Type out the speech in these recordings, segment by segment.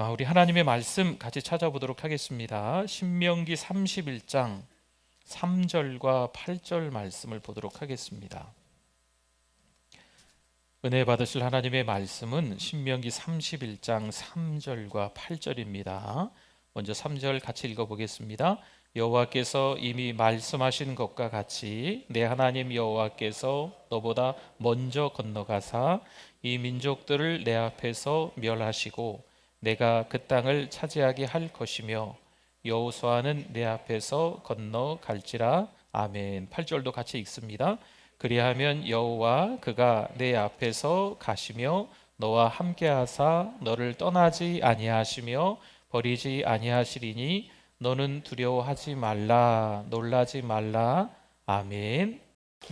우리 하나님의 말씀 같이 찾아보도록 하겠습니다. 신명기 31장 3절과 8절 말씀을 보도록 하겠습니다. 은혜 받으실 하나님의 말씀은 신명기 31장 3절과 8절입니다. 먼저 3절 같이 읽어보겠습니다. 여호와께서 이미 말씀하신 것과 같이 내 하나님 여호와께서 너보다 먼저 건너가사 이 민족들을 내 앞에서 멸하시고 내가 그 땅을 차지하게 할 것이며 여호수아는 내 앞에서 건너갈지라. 아멘. 8절도 같이 읽습니다. 그리하면 여호와 그가 내 앞에서 가시며 너와 함께하사 너를 떠나지 아니하시며 버리지 아니하시리니 너는 두려워하지 말라, 놀라지 말라. 아멘.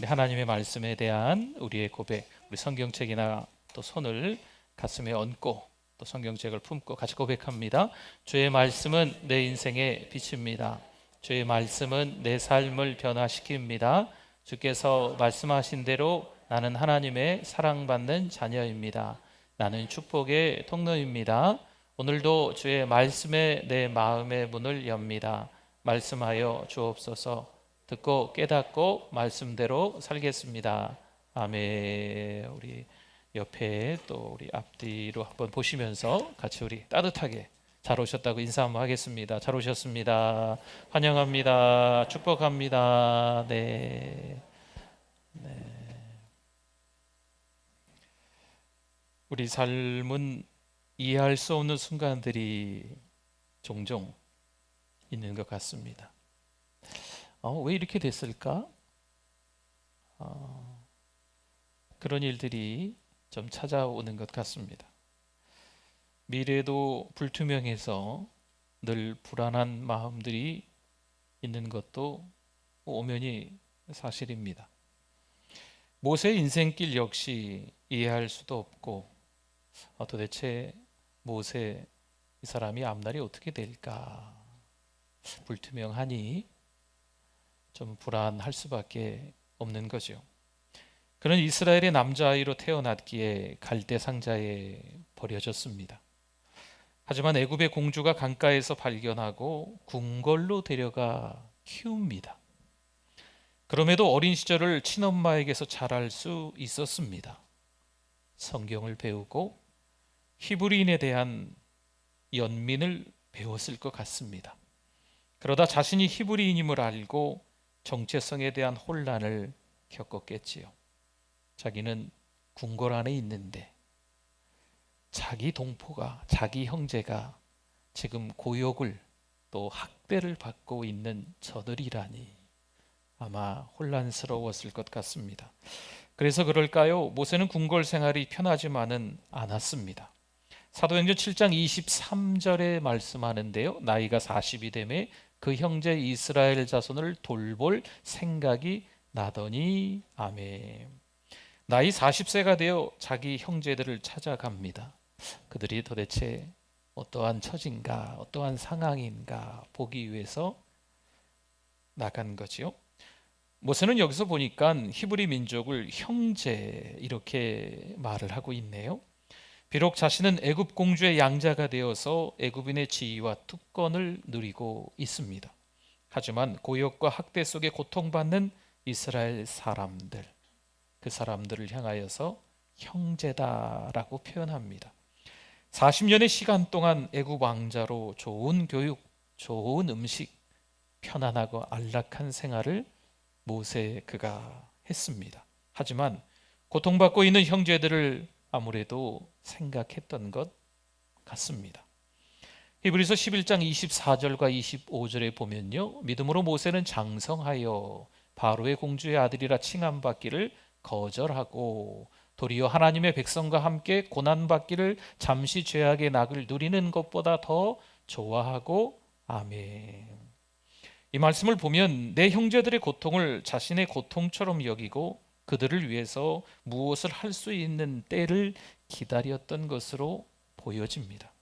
하나님의 말씀에 대한 우리의 고백, 우리 성경책이나 또 손을 가슴에 얹고 또 성경책을 품고 같이 고백합니다. 주의 말씀은 내 인생의 빛입니다. 주의 말씀은 내 삶을 변화시킵니다. 주께서 말씀하신 대로 나는 하나님의 사랑받는 자녀입니다. 나는 축복의 통로입니다. 오늘도 주의 말씀에 내 마음의 문을 엽니다. 말씀하여 주옵소서. 듣고 깨닫고 말씀대로 살겠습니다. 아멘. 우리 옆에 또 우리 앞뒤로 한번 보시면서 같이 우리 따뜻하게 잘 오셨다고 인사 한번 하겠습니다. 잘 오셨습니다. 환영합니다. 축복합니다. 네. 우리 삶은 이해할 수 없는 순간들이 종종 있는 것 같습니다. 왜 이렇게 됐을까? 그런 일들이 좀 찾아오는 것 같습니다. 미래도 불투명해서 늘 불안한 마음들이 있는 것도 엄연히 사실입니다. 모세의 인생길 역시 이해할 수도 없고 도대체 모세 이 사람이 앞날이 어떻게 될까? 불투명하니 좀 불안할 수밖에 없는 거죠. 그는 이스라엘의 남자아이로 태어났기에 갈대 상자에 버려졌습니다. 하지만 애굽의 공주가 강가에서 발견하고 궁궐로 데려가 키웁니다. 그럼에도 어린 시절을 친엄마에게서 자랄 수 있었습니다. 성경을 배우고 히브리인에 대한 연민을 배웠을 것 같습니다. 그러다 자신이 히브리인임을 알고 정체성에 대한 혼란을 겪었겠지요. 자기는 궁궐 안에 있는데 자기 동포가, 자기 형제가 지금 고욕을 또 학대를 받고 있는 저들이라니 아마 혼란스러웠을 것 같습니다. 그래서 그럴까요? 모세는 궁궐 생활이 편하지만은 않았습니다. 사도행전 7장 23절에 말씀하는데요, 나이가 40이 되매 그 형제 이스라엘 자손을 돌볼 생각이 나더니. 아멘. 나이 40세가 되어 자기 형제들을 찾아갑니다. 그들이 도대체 어떠한 처진가, 어떠한 상황인가 보기 위해서 나간 거지요. 모세는 여기서 보니까 히브리 민족을 형제 이렇게 말을 하고 있네요. 비록 자신은 애굽 공주의 양자가 되어서 애굽인의 지위와 특권을 누리고 있습니다. 하지만 고역과 학대 속에 고통받는 이스라엘 사람들, 그 사람들을 향하여서 형제다라고 표현합니다. 40년의 시간 동안 애굽 왕자로 좋은 교육, 좋은 음식, 편안하고 안락한 생활을 모세 그가 했습니다. 하지만 고통받고 있는 형제들을 아무래도 생각했던 것 같습니다. 히브리서 11장 24절과 25절에 보면요, 믿음으로 모세는 장성하여 바로의 공주의 아들이라 칭함받기를 거절하고 도리어 하나님의 백성과 함께 고난받기를 잠시 죄악의 낙을 누리는 것보다 더 좋아하고. 아멘. 이 말씀을 보면 내 형제들의 고통을 자신의 고통처럼 여기고 그들을 위해서 무엇을 할 수 있는 때를 기다렸던 것으로 보여집니다.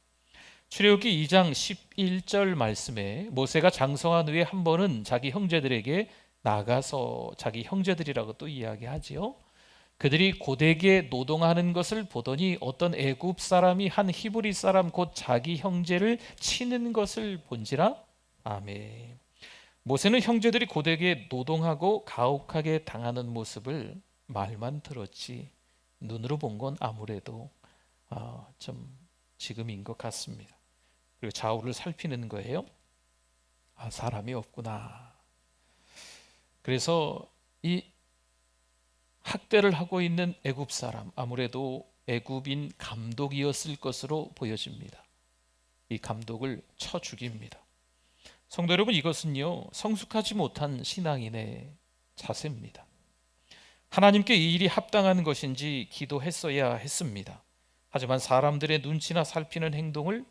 출애굽기 2장 11절 말씀에 모세가 장성한 후에 한 번은 자기 형제들에게 나가서, 자기 형제들이라고 또 이야기하지요, 그들이 고되게 노동하는 것을 보더니 어떤 애굽 사람이 한 히브리 사람 곧 자기 형제를 치는 것을 본지라. 아멘. 모세는 형제들이 고되게 노동하고 가혹하게 당하는 모습을 말만 들었지 눈으로 본 건 아무래도 좀 지금인 것 같습니다. 그리고 좌우를 살피는 거예요. 사람이 없구나. 그래서 이 학대를 하고 있는 애굽 사람, 아무래도 애굽인 감독이었을 것으로 보여집니다. 이 감독을 쳐 죽입니다. 성도 여러분, 이것은요 성숙하지 못한 신앙인의 자세입니다. 하나님께 이 일이 합당한 것인지 기도했어야 했습니다. 하지만 사람들의 눈치나 살피는 행동을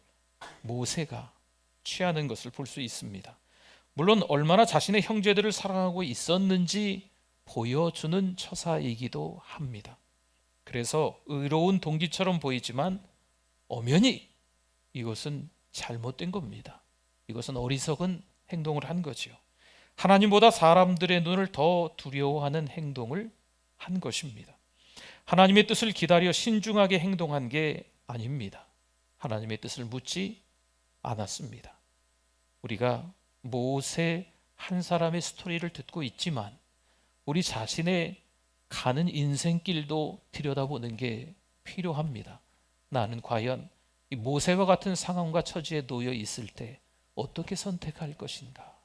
모세가 취하는 것을 볼 수 있습니다. 물론 얼마나 자신의 형제들을 사랑하고 있었는지 보여주는 처사이기도 합니다. 그래서 의로운 동기처럼 보이지만 엄연히 이것은 잘못된 겁니다. 이것은 어리석은 행동을 한 거죠. 하나님보다 사람들의 눈을 더 두려워하는 행동을 한 것입니다. 하나님의 뜻을 기다려 신중하게 행동한 게 아닙니다. 하나님의 뜻을 묻지 않았습니다. 우리가 모세 한 사람의 스토리를 듣고 있지만 우리 자신의 가는 인생길도 들여다보는 게 필요합니다. 나는 과연 이 모세와 같은 상황과 처지에 놓여 있을 때 어떻게 선택할 것인가?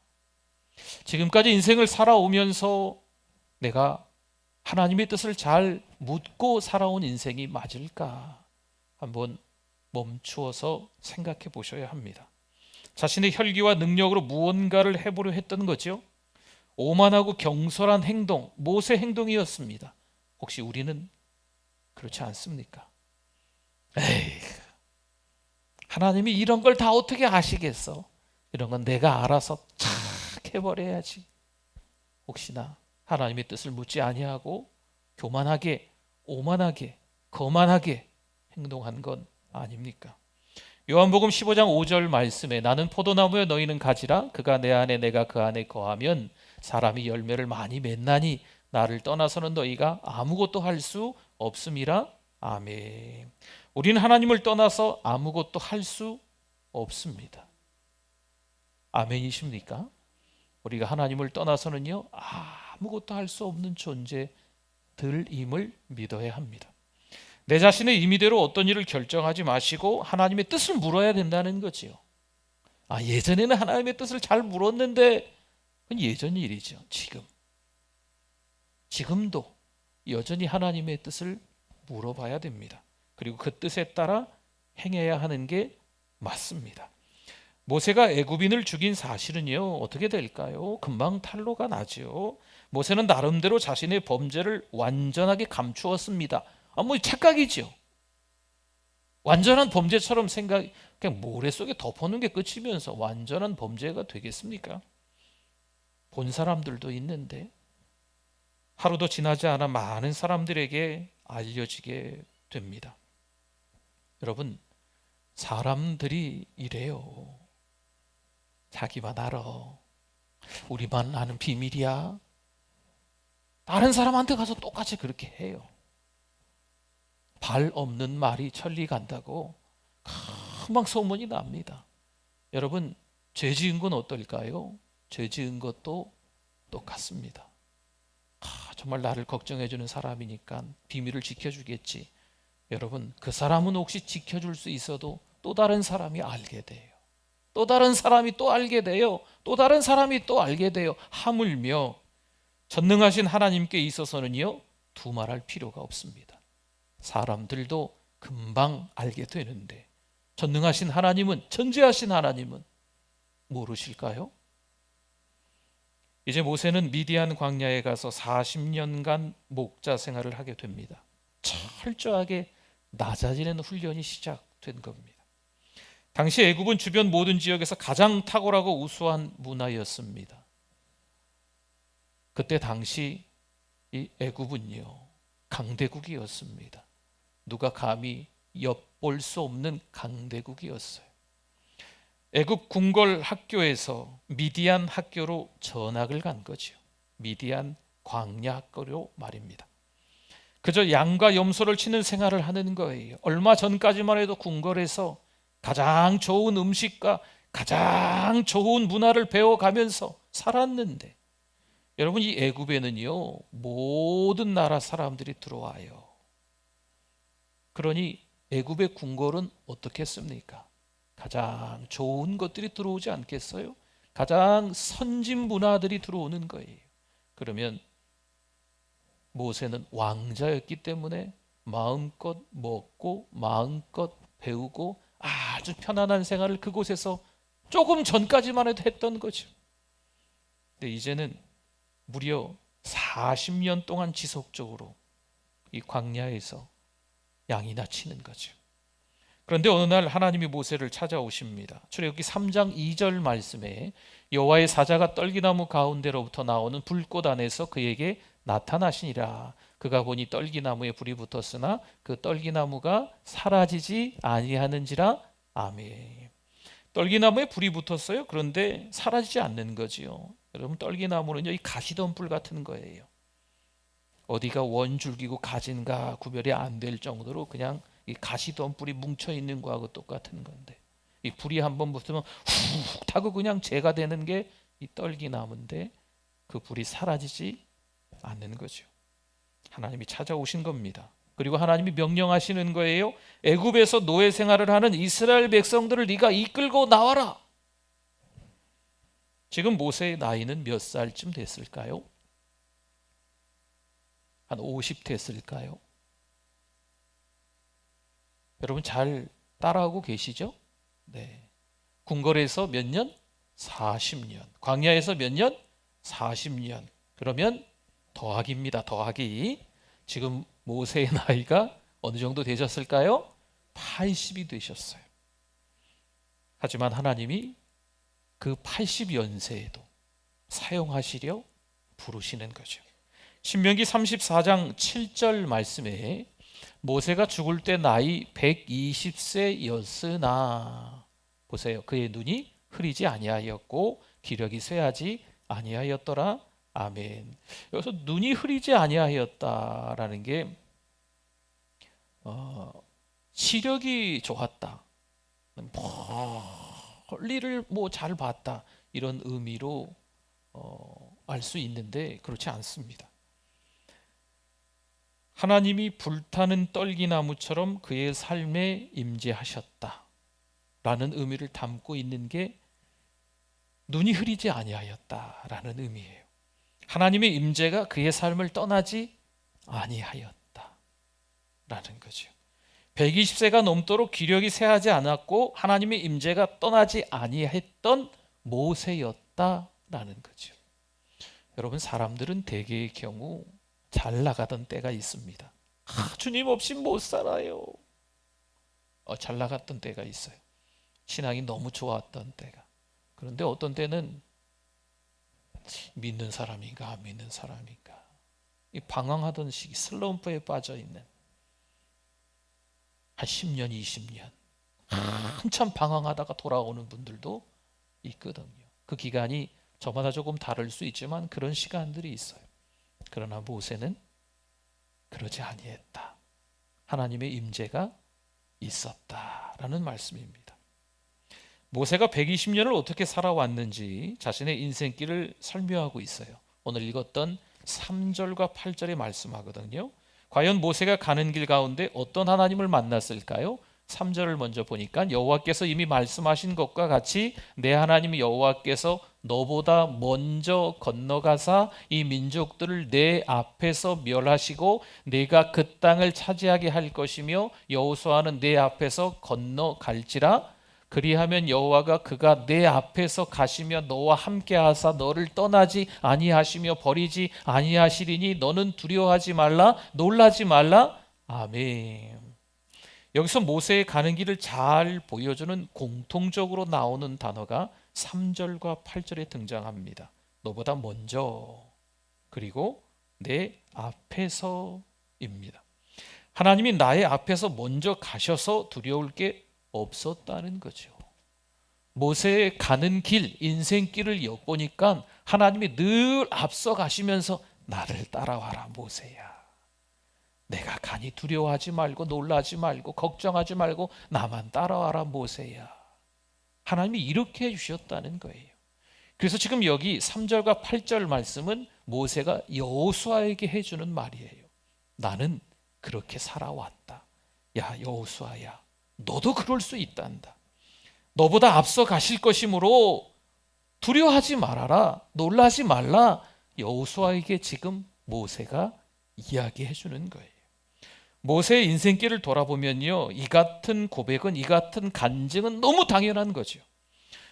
지금까지 인생을 살아오면서 내가 하나님의 뜻을 잘 묻고 살아온 인생이 맞을까? 한번 멈추어서 생각해 보셔야 합니다. 자신의 혈기와 능력으로 무언가를 해보려 했던 거죠. 오만하고 경솔한 행동, 모세 행동이었습니다. 혹시 우리는 그렇지 않습니까? 에이, 하나님이 이런 걸 다 어떻게 아시겠어? 이런 건 내가 알아서 착 해버려야지. 혹시나 하나님의 뜻을 묻지 아니하고 교만하게, 오만하게, 거만하게 행동한 건 아닙니까? 요한복음 15장 5절 말씀에 나는 포도나무여 너희는 가지라 그가 내 안에 내가 그 안에 거하면 사람이 열매를 많이 맺나니 나를 떠나서는 너희가 아무것도 할 수 없음이라. 아멘. 우리는 하나님을 떠나서 아무것도 할 수 없습니다. 아멘이십니까? 우리가 하나님을 떠나서는요 아무것도 할 수 없는 존재들임을 믿어야 합니다. 내 자신의 임의대로 어떤 일을 결정하지 마시고 하나님의 뜻을 물어야 된다는 거지요. 예전에는 하나님의 뜻을 잘 물었는데 그건 예전 일이죠. 지금도 여전히 하나님의 뜻을 물어봐야 됩니다. 그리고 그 뜻에 따라 행해야 하는 게 맞습니다. 모세가 애굽인을 죽인 사실은요 어떻게 될까요? 금방 탄로가 나죠. 모세는 나름대로 자신의 범죄를 완전하게 감추었습니다. 뭐 착각이죠. 완전한 범죄처럼 그냥 모래 속에 덮어놓은 게 끝이면서 완전한 범죄가 되겠습니까? 본 사람들도 있는데 하루도 지나지 않아 많은 사람들에게 알려지게 됩니다. 여러분, 사람들이 이래요. 자기만 알아. 우리만 아는 비밀이야. 다른 사람한테 가서 똑같이 그렇게 해요. 발 없는 말이 천리 간다고 금방 소문이 납니다. 여러분, 죄 지은 건 어떨까요? 죄 지은 것도 똑같습니다. 정말 나를 걱정해 주는 사람이니까 비밀을 지켜주겠지. 여러분, 그 사람은 혹시 지켜줄 수 있어도 또 다른 사람이 알게 돼요. 또 다른 사람이 또 알게 돼요. 또 다른 사람이 또 알게 돼요. 하물며 전능하신 하나님께 있어서는요 두말할 필요가 없습니다. 사람들도 금방 알게 되는데 전능하신 하나님은, 전지하신 하나님은 모르실까요? 이제 모세는 미디안 광야에 가서 40년간 목자 생활을 하게 됩니다. 철저하게 낮아 지내는 훈련이 시작된 겁니다. 당시 애굽은 주변 모든 지역에서 가장 탁월하고 우수한 문화였습니다. 그때 당시 이 애굽은요 강대국이었습니다. 누가 감히 엿볼 수 없는 강대국이었어요. 애굽 궁궐 학교에서 미디안 학교로 전학을 간 거죠. 미디안 광야 학교로 말입니다. 그저 양과 염소를 치는 생활을 하는 거예요. 얼마 전까지만 해도 궁궐에서 가장 좋은 음식과 가장 좋은 문화를 배워가면서 살았는데, 여러분, 이 애굽에는요 모든 나라 사람들이 들어와요. 그러니 애굽의 궁궐은 어떻게 했습니까? 가장 좋은 것들이 들어오지 않겠어요? 가장 선진 문화들이 들어오는 거예요. 그러면 모세는 왕자였기 때문에 마음껏 먹고 마음껏 배우고 아주 편안한 생활을 그곳에서 조금 전까지만 해도 했던 거죠. 근데 이제는 무려 40년 동안 지속적으로 이 광야에서 양이나 치는 거죠. 그런데 어느 날 하나님이 모세를 찾아오십니다. 출애굽기 3장 2절 말씀에 여호와의 사자가 떨기나무 가운데로부터 나오는 불꽃 안에서 그에게 나타나시니라. 그가 보니 떨기나무에 불이 붙었으나 그 떨기나무가 사라지지 아니하는지라. 아멘. 떨기나무에 불이 붙었어요. 그런데 사라지지 않는 거지요. 여러분, 떨기나무는요 이 가시덤불 같은 거예요. 어디가 원줄기고 가진가 구별이 안 될 정도로 그냥 이 가시덤불이 뭉쳐 있는 거하고 똑같은 건데, 이 불이 한번 붙으면 훅 타고 그냥 재가 되는 게 이 떨기나무인데 그 불이 사라지지 않는 거죠. 하나님이 찾아오신 겁니다. 그리고 하나님이 명령하시는 거예요. 애굽에서 노예 생활을 하는 이스라엘 백성들을 네가 이끌고 나와라. 지금 모세의 나이는 몇 살쯤 됐을까요? 한 50 됐을까요? 여러분 잘 따라하고 계시죠? 네. 궁궐에서 몇 년? 40년. 광야에서 몇 년? 40년. 그러면 더하기입니다. 더하기. 지금 모세의 나이가 어느 정도 되셨을까요? 80이 되셨어요. 하지만 하나님이 그 80연세에도 사용하시려 부르시는 거죠. 신명기 34장 7절 말씀에 모세가 죽을 때 나이 120세였으나 보세요. 그의 눈이 흐리지 아니하였고 기력이 쇠하지 아니하였더라. 아멘. 여기서 눈이 흐리지 아니하였다라는 게 시력이 좋았다, 멀리를 잘 봤다, 이런 의미로 알 수 있는데 그렇지 않습니다. 하나님이 불타는 떨기나무처럼 그의 삶에 임재하셨다 라는 의미를 담고 있는 게 눈이 흐리지 아니하였다라는 의미예요. 하나님의 임재가 그의 삶을 떠나지 아니하였다 라는 거죠. 120세가 넘도록 기력이 쇠하지 않았고 하나님의 임재가 떠나지 아니했던 모세였다라는 거죠. 여러분, 사람들은 대개의 경우 잘 나가던 때가 있습니다. 주님 없이 못 살아요. 잘 나갔던 때가 있어요. 신앙이 너무 좋았던 때가. 그런데 어떤 때는 믿는 사람인가 안 믿는 사람인가 이 방황하던 시기, 슬럼프에 빠져있는 한 10년 20년 한참 방황하다가 돌아오는 분들도 있거든요. 그 기간이 저마다 조금 다를 수 있지만 그런 시간들이 있어요. 그러나 모세는 그러지 아니했다. 하나님의 임재가 있었다라는 말씀입니다. 모세가 120년을 어떻게 살아왔는지 자신의 인생길을 설명하고 있어요. 오늘 읽었던 3절과 8절에 말씀하거든요. 과연 모세가 가는 길 가운데 어떤 하나님을 만났을까요? 3절을 먼저 보니까 여호와께서 이미 말씀하신 것과 같이 내 하나님 여호와께서 너보다 먼저 건너가사 이 민족들을 내 앞에서 멸하시고 내가 그 땅을 차지하게 할 것이며 여호수아는 내 앞에서 건너갈지라. 그리하면 여호와가 그가 내 앞에서 가시며 너와 함께 하사 너를 떠나지 아니하시며 버리지 아니하시리니 너는 두려워하지 말라 놀라지 말라. 아멘. 여기서 모세의 가는 길을 잘 보여주는 공통적으로 나오는 단어가 3절과 8절에 등장합니다. 너보다 먼저, 그리고 내 앞에서입니다. 하나님이 나의 앞에서 먼저 가셔서 두려울 게 없었다는 거죠. 모세의 가는 길, 인생길을 엿보니까 하나님이 늘 앞서 가시면서 나를 따라와라 모세야, 내가 가니 두려워하지 말고 놀라지 말고 걱정하지 말고 나만 따라와라 모세야. 하나님이 이렇게 해주셨다는 거예요. 그래서 지금 여기 3절과 8절 말씀은 모세가 여호수아에게 해주는 말이에요. 나는 그렇게 살아왔다. 야 여호수아야, 너도 그럴 수 있단다. 너보다 앞서 가실 것이므로 두려워하지 말아라, 놀라지 말라. 여호수아에게 지금 모세가 이야기해 주는 거예요. 모세의 인생길을 돌아보면요, 이 같은 고백은, 이 같은 간증은 너무 당연한 거죠.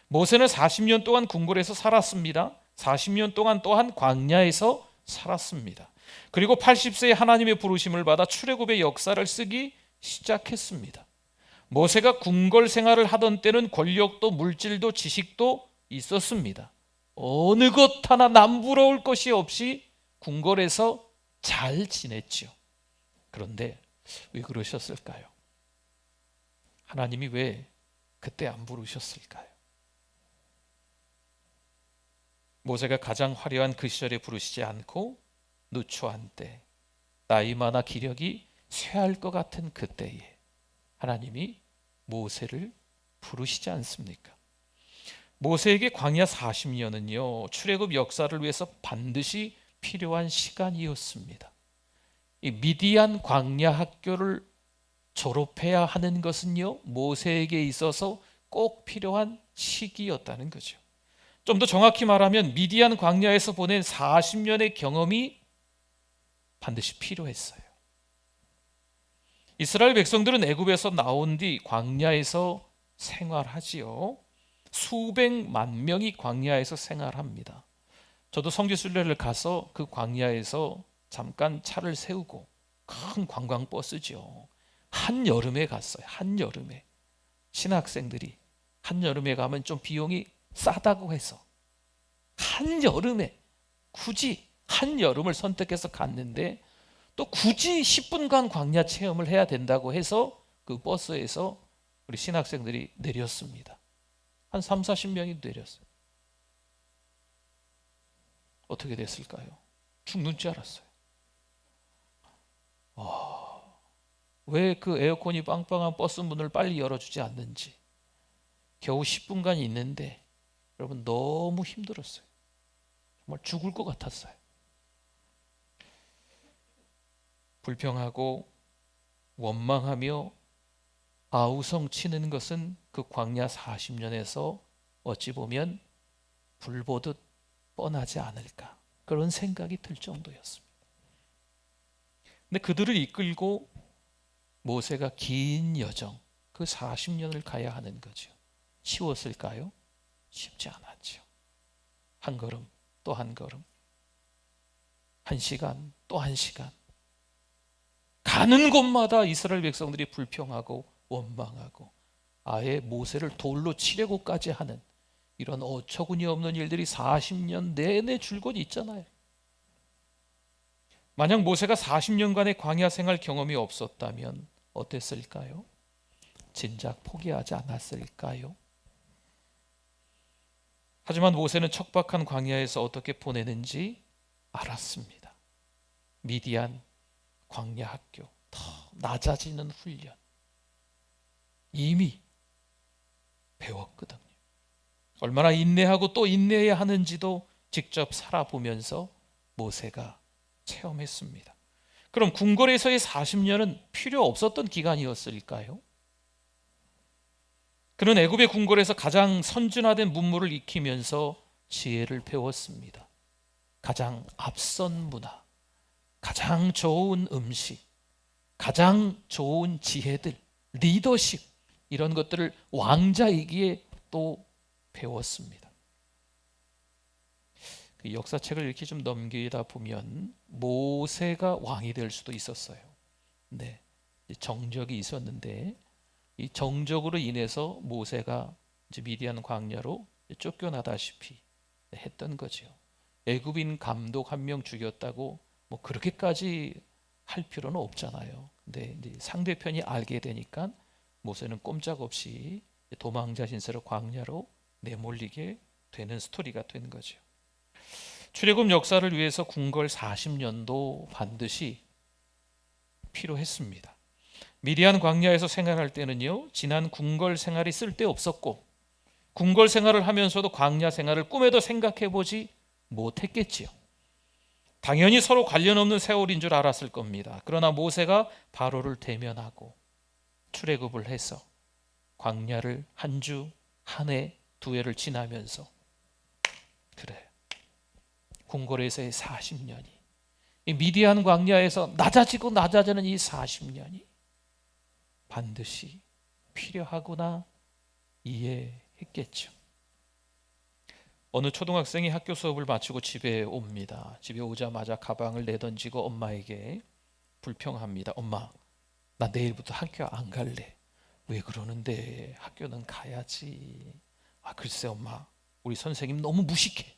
모세는 40년 동안 궁궐에서 살았습니다. 40년 동안 또한 광야에서 살았습니다. 그리고 80세에 하나님의 부르심을 받아 출애굽의 역사를 쓰기 시작했습니다. 모세가 궁궐 생활을 하던 때는 권력도 물질도 지식도 있었습니다. 어느 것 하나 남부러울 것이 없이 궁궐에서 잘 지냈죠. 그런데 왜 그러셨을까요? 하나님이 왜 그때 안 부르셨을까요? 모세가 가장 화려한 그 시절에 부르시지 않고 누추한 때, 나이 많아 기력이 쇠할 것 같은 그때에 하나님이 모세를 부르시지 않습니까? 모세에게 광야 40년은요 출애굽 역사를 위해서 반드시 필요한 시간이었습니다. 이 미디안 광야 학교를 졸업해야 하는 것은요 모세에게 있어서 꼭 필요한 시기였다는 거죠. 좀 더 정확히 말하면 미디안 광야에서 보낸 40년의 경험이 반드시 필요했어요. 이스라엘 백성들은 애굽에서 나온 뒤 광야에서 생활하지요. 수백만 명이 광야에서 생활합니다. 저도 성지순례를 가서 그 광야에서 잠깐 차를 세우고, 큰 관광버스죠, 한여름에 갔어요. 한여름에 신학생들이 한여름에 가면 좀 비용이 싸다고 해서 한여름에 굳이 한여름을 선택해서 갔는데, 또 굳이 10분간 광야 체험을 해야 된다고 해서 그 버스에서 우리 신학생들이 내렸습니다. 한 3, 40명이 내렸어요. 어떻게 됐을까요? 죽는 줄 알았어요. 왜 그 에어컨이 빵빵한 버스 문을 빨리 열어주지 않는지. 겨우 10분간 있는데 여러분 너무 힘들었어요. 정말 죽을 것 같았어요. 불평하고 원망하며 아우성 치는 것은 그 광야 40년에서 어찌 보면 불보듯 뻔하지 않을까, 그런 생각이 들 정도였습니다. 근데 그들을 이끌고 모세가 긴 여정, 그 40년을 가야 하는 거죠. 쉬웠을까요? 쉽지 않았죠. 한 걸음 또 한 걸음, 한 시간 또 한 시간, 가는 곳마다 이스라엘 백성들이 불평하고 원망하고 아예 모세를 돌로 치려고까지 하는 이런 어처구니 없는 일들이 40년 내내 줄곧 있잖아요. 만약 모세가 40년간의 광야 생활 경험이 없었다면 어땠을까요? 진작 포기하지 않았을까요? 하지만 모세는 척박한 광야에서 어떻게 보내는지 알았습니다. 미디안 광야 학교, 더 낮아지는 훈련 이미 배웠거든요. 얼마나 인내하고 또 인내해야 하는지도 직접 살아보면서 모세가 체험했습니다. 그럼 궁궐에서의 40년은 필요 없었던 기간이었을까요? 그는 애굽의 궁궐에서 가장 선진화된 문물을 익히면서 지혜를 배웠습니다. 가장 앞선 문화, 가장 좋은 음식, 가장 좋은 지혜들, 리더십, 이런 것들을 왕자이기에 또 배웠습니다. 그 역사책을 이렇게 좀 넘기다 보면 모세가 왕이 될 수도 있었어요. 네, 정적이 있었는데 이 정적으로 인해서 모세가 이제 미디안 광야로 쫓겨나다시피 했던 거죠. 애굽인 감독 한 명 죽였다고 뭐 그렇게까지 할 필요는 없잖아요. 근데 이제 상대편이 알게 되니까 모세는 꼼짝없이 도망자 신세로 광야로 내몰리게 되는 스토리가 된 거죠. 출애굽 역사를 위해서 궁궐 40년도 반드시 필요했습니다. 미디안 광야에서 생활할 때는요, 지난 궁궐 생활이 쓸데없었고 궁궐 생활을 하면서도 광야 생활을 꿈에도 생각해 보지 못했겠지요. 당연히 서로 관련 없는 세월인 줄 알았을 겁니다. 그러나 모세가 바로를 대면하고 출애굽을 해서 광야를 한 주, 한 해, 두 해를 지나면서 그래, 궁궐에서의 40년이, 이 미디안 광야에서 낮아지고 낮아지는 이 40년이 반드시 필요하구나 이해했겠죠. 어느 초등학생이 학교 수업을 마치고 집에 옵니다. 집에 오자마자 가방을 내던지고 엄마에게 불평합니다. 엄마, 나 내일부터 학교 안 갈래. 왜 그러는데? 학교는 가야지. 글쎄 엄마, 우리 선생님 너무 무식해.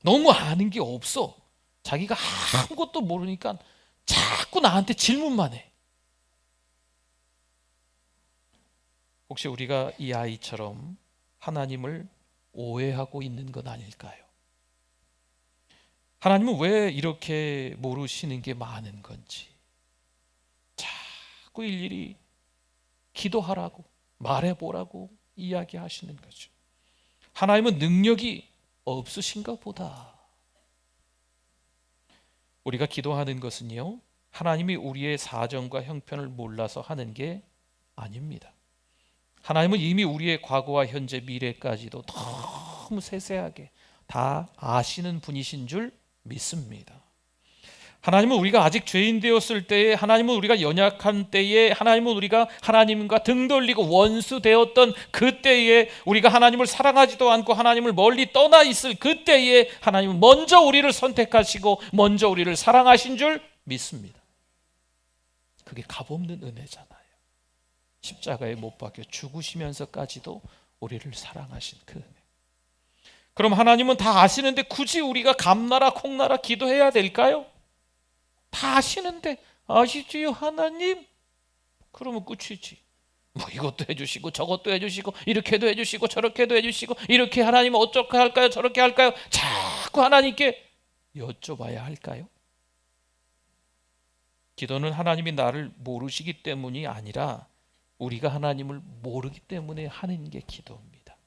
너무 아는 게 없어. 자기가 아무것도 모르니까 자꾸 나한테 질문만 해. 혹시 우리가 이 아이처럼 하나님을 오해하고 있는 건 아닐까요? 하나님은 왜 이렇게 모르시는 게 많은 건지 자꾸 일일이 기도하라고, 말해보라고 이야기하시는 거죠. 하나님은 능력이 없으신가 보다. 우리가 기도하는 것은요, 하나님이 우리의 사정과 형편을 몰라서 하는 게 아닙니다. 하나님은 이미 우리의 과거와 현재, 미래까지도 너무 세세하게 다 아시는 분이신 줄 믿습니다. 하나님은 우리가 아직 죄인 되었을 때에, 하나님은 우리가 연약한 때에, 하나님은 우리가 하나님과 등 돌리고 원수 되었던 그때에, 우리가 하나님을 사랑하지도 않고 하나님을 멀리 떠나 있을 그때에 하나님은 먼저 우리를 선택하시고 먼저 우리를 사랑하신 줄 믿습니다. 그게 값없는 은혜잖아요. 십자가에 못 박혀 죽으시면서까지도 우리를 사랑하신 그 은혜. 그럼 하나님은 다 아시는데 굳이 우리가 감나라 콩나라 기도해야 될까요? 다 아시는데 아시지요 하나님? 그러면 끝이지. 뭐 이것도 해주시고 저것도 해주시고 이렇게도 해주시고 저렇게도 해주시고, 이렇게 하나님은 어떻게 할까요? 저렇게 할까요? 자꾸 하나님께 여쭤봐야 할까요? 기도는 하나님이 나를 모르시기 때문이 아니라 우리가 하나님을 모르기 때문에 하는 게 기도입니다.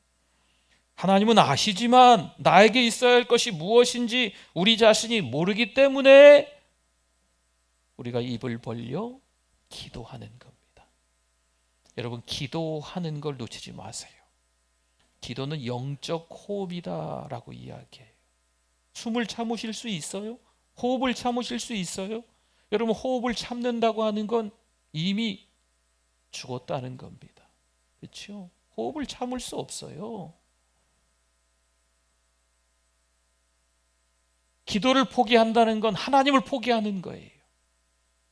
하나님은 아시지만 나에게 있어야 할 것이 무엇인지 우리 자신이 모르기 때문에 우리가 입을 벌려 기도하는 겁니다. 여러분, 기도하는 걸 놓치지 마세요. 기도는 영적 호흡이다라고 이야기해요. 숨을 참으실 수 있어요? 호흡을 참으실 수 있어요? 여러분, 호흡을 참는다고 하는 건 이미 죽었다는 겁니다. 그렇죠? 호흡을 참을 수 없어요. 기도를 포기한다는 건 하나님을 포기하는 거예요.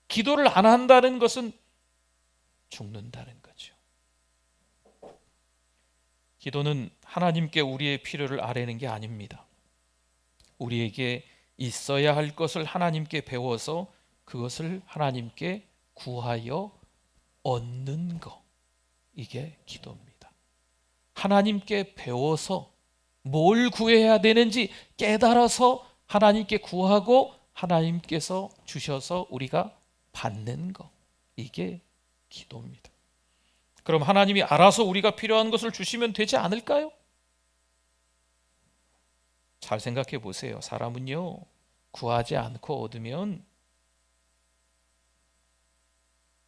기도를 안 한다는 것은 죽는다는 거죠. 기도는 하나님께 우리의 필요를 아뢰는 게 아닙니다. 우리에게 있어야 할 것을 하나님께 배워서 그것을 하나님께 구하여 얻는 것, 이게 기도입니다. 하나님께 배워서 뭘 구해야 되는지 깨달아서 하나님께 구하고 하나님께서 주셔서 우리가 받는 것, 이게 기도입니다. 그럼 하나님이 알아서 우리가 필요한 것을 주시면 되지 않을까요? 잘 생각해 보세요. 사람은요, 구하지 않고 얻으면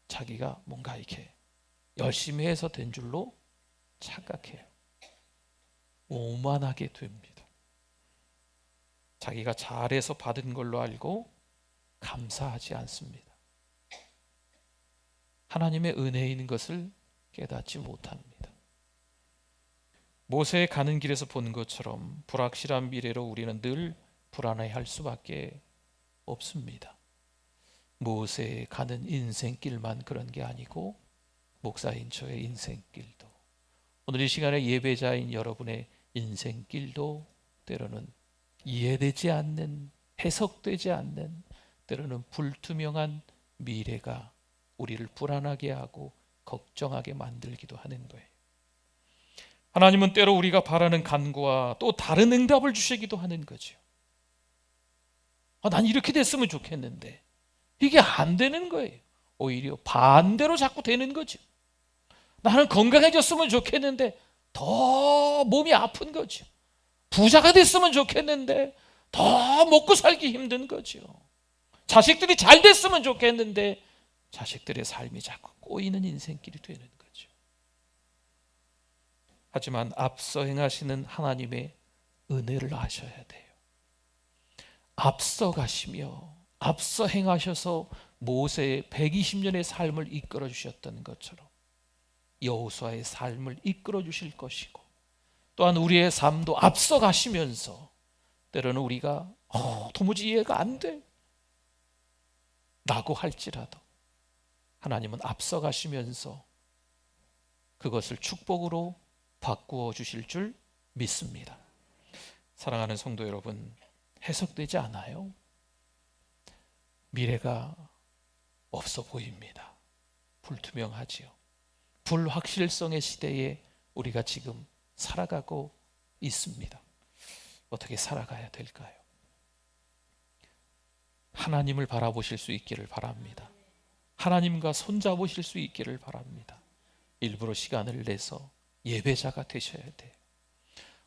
자기가 뭔가 이렇게 열심히 해서 된 줄로 착각해요. 오만하게 됩니다. 자기가 잘해서 받은 걸로 알고 감사하지 않습니다. 하나님의 은혜인 것을 깨닫지 못합니다. 모세의 가는 길에서 본 것처럼 불확실한 미래로 우리는 늘 불안해할 수밖에 없습니다. 모세의 가는 인생길만 그런 게 아니고 목사인 저의 인생길도, 오늘 이 시간에 예배자인 여러분의 인생길도 때로는 이해되지 않는, 해석되지 않는, 때로는 불투명한 미래가 우리를 불안하게 하고 걱정하게 만들기도 하는 거예요. 하나님은 때로 우리가 바라는 간구와 또 다른 응답을 주시기도 하는 거죠. 난 이렇게 됐으면 좋겠는데, 이게 안 되는 거예요. 오히려 반대로 자꾸 되는 거죠. 나는 건강해졌으면 좋겠는데 더 몸이 아픈 거죠. 부자가 됐으면 좋겠는데 더 먹고 살기 힘든 거죠. 자식들이 잘 됐으면 좋겠는데 자식들의 삶이 자꾸 꼬이는 인생길이 되는 거죠. 하지만 앞서 행하시는 하나님의 은혜를 아셔야 돼요. 앞서 가시며 앞서 행하셔서 모세의 120년의 삶을 이끌어 주셨던 것처럼 여호수아의 삶을 이끌어 주실 것이고, 또한 우리의 삶도 앞서 가시면서 때로는 우리가 도무지 이해가 안 돼 라고 할지라도 하나님은 앞서 가시면서 그것을 축복으로 바꾸어 주실 줄 믿습니다. 사랑하는 성도 여러분, 해석되지 않아요? 미래가 없어 보입니다. 불투명하지요. 불확실성의 시대에 우리가 지금 살아가고 있습니다. 어떻게 살아가야 될까요? 하나님을 바라보실 수 있기를 바랍니다. 하나님과 손잡으실 수 있기를 바랍니다. 일부러 시간을 내서 예배자가 되셔야 돼요.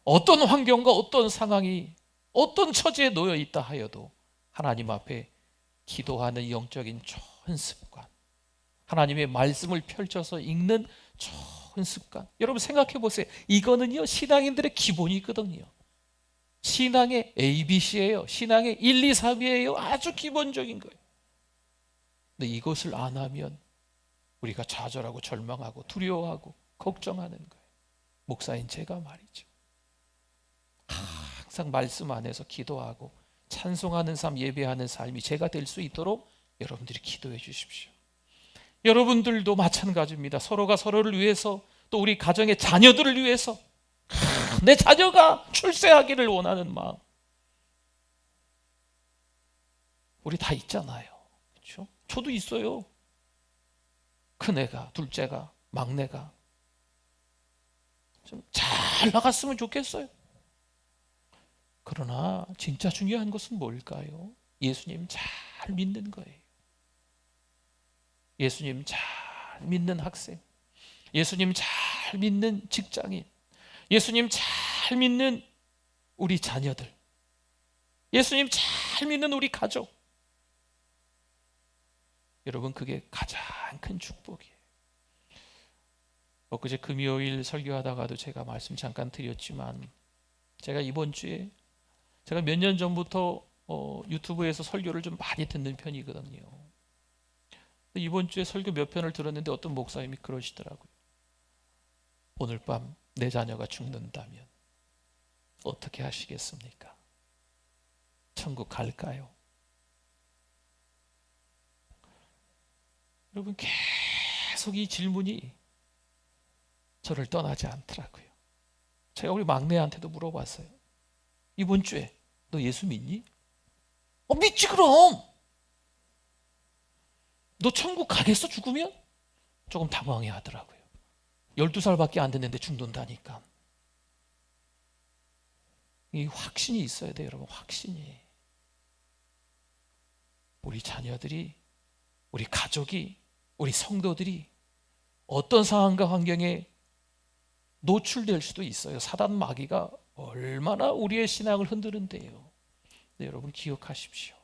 어떤 환경과 어떤 상황이 어떤 처지에 놓여 있다 하여도 하나님 앞에 기도하는 영적인 좋은 습관, 하나님의 말씀을 펼쳐서 읽는 좋은 습관, 여러분 생각해 보세요. 이거는요 신앙인들의 기본이거든요. 신앙의 ABC예요. 신앙의 1, 2, 3이에요. 아주 기본적인 거예요. 근데 이것을 안 하면 우리가 좌절하고 절망하고 두려워하고 걱정하는 거예요. 목사인 제가 말이죠, 항상 말씀 안에서 기도하고 찬송하는 삶, 예배하는 삶이 제가 될 수 있도록 여러분들이 기도해 주십시오. 여러분들도 마찬가지입니다. 서로가 서로를 위해서, 또 우리 가정의 자녀들을 위해서, 내 자녀가 출세하기를 원하는 마음, 우리 다 있잖아요. 그렇죠? 저도 있어요. 큰애가, 둘째가, 막내가 좀 잘 나갔으면 좋겠어요. 그러나 진짜 중요한 것은 뭘까요? 예수님 잘 믿는 거예요. 예수님 잘 믿는 학생, 예수님 잘 믿는 직장인, 예수님 잘 믿는 우리 자녀들, 예수님 잘 믿는 우리 가족. 여러분, 그게 가장 큰 축복이에요. 엊그제 금요일 설교하다가도 제가 말씀 잠깐 드렸지만, 제가 이번 주에, 제가 몇 년 전부터 유튜브에서 설교를 좀 많이 듣는 편이거든요. 이번 주에 설교 몇 편을 들었는데 어떤 목사님이 그러시더라고요. 오늘 밤 내 자녀가 죽는다면 어떻게 하시겠습니까? 천국 갈까요? 여러분, 계속 이 질문이 저를 떠나지 않더라고요. 제가 우리 막내한테도 물어봤어요. 이번 주에 너 예수 믿니? 믿지 그럼. 너 천국 가겠어 죽으면? 조금 당황해 하더라고요. 12살밖에 안 됐는데 죽는다니까. 이 확신이 있어야 돼요, 여러분. 확신이. 우리 자녀들이, 우리 가족이, 우리 성도들이 어떤 상황과 환경에 노출될 수도 있어요. 사단 마귀가 얼마나 우리의 신앙을 흔드는데요. 네, 여러분 기억하십시오.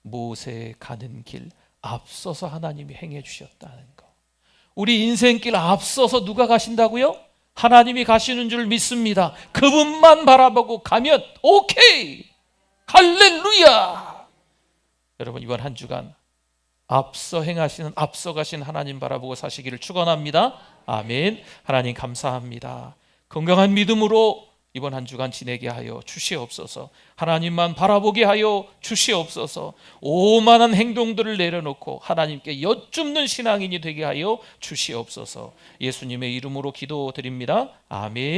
모세의 가는 길 앞서서 하나님이 행해 주셨다는 거. 우리 인생길 앞서서 누가 가신다고요? 하나님이 가시는 줄 믿습니다. 그분만 바라보고 가면 오케이, 할렐루야. 여러분, 이번 한 주간 앞서 행하시는, 앞서 가신 하나님 바라보고 사시기를 축원합니다. 아멘. 하나님 감사합니다. 건강한 믿음으로 이번 한 주간 지내게 하여 주시옵소서. 하나님만 바라보게 하여 주시옵소서. 오만한 행동들을 내려놓고 하나님께 여쭙는 신앙인이 되게 하여 주시옵소서. 예수님의 이름으로 기도드립니다. 아멘.